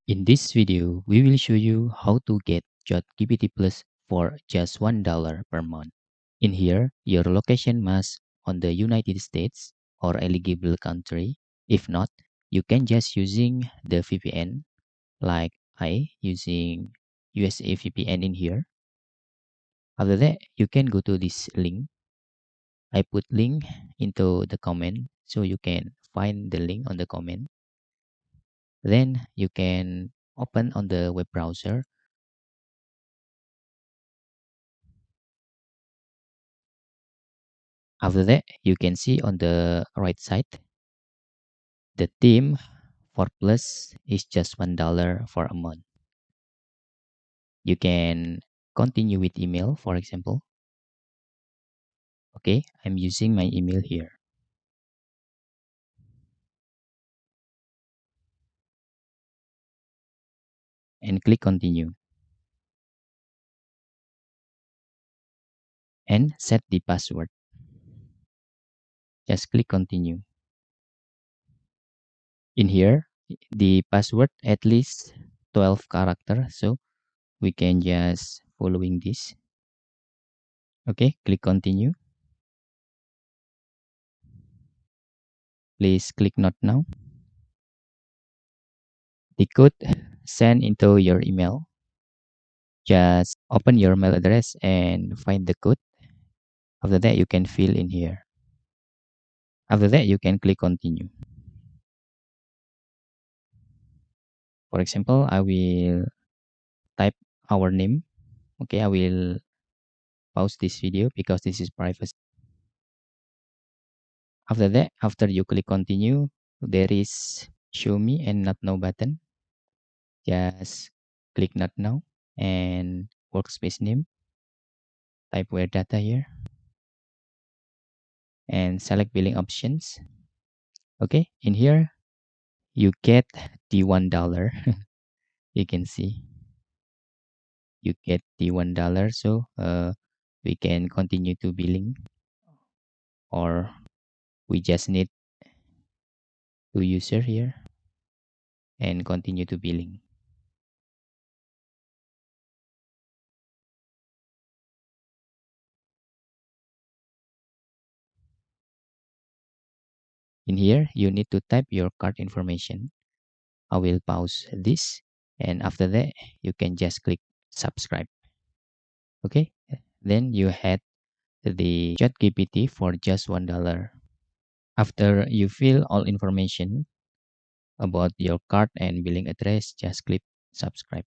In this video, we will show you how to get ChatGPT Plus for just $1 per month. In here, your location must on the United States or eligible country. If not, you can just using the VPN like I using USA VPN in here. After that, you can go to this link. I put link into the comment so you can find the link on the comment. Then you can open on the web browser. After that, you can see on the right side, the theme for Plus is just $1 for a month. You can continue with email, for example. Okay, I'm using my email here and click continue and set the password. Just click continue. In here, the password at least 12 characters, so we can just following this. Okay, click continue. Please click not now. The code sent into your email. Just open your mail address and find the code. After that, you can fill in here. After that, you can click continue. For example, I will type our name. Okay, I will pause this video because this is privacy. After that, after you click continue, there is show me and not now button. Just click not now and workspace name. Type where data here and select billing options. Okay, in here you get the $1. You can see you get the $1, so we can continue to billing, or we just need to user here and continue to billing. In here you need to type your card information. I will pause this, and after that you can just click subscribe. Okay, then you had the ChatGPT for just $1. After you fill all information about your card and billing address, just click subscribe.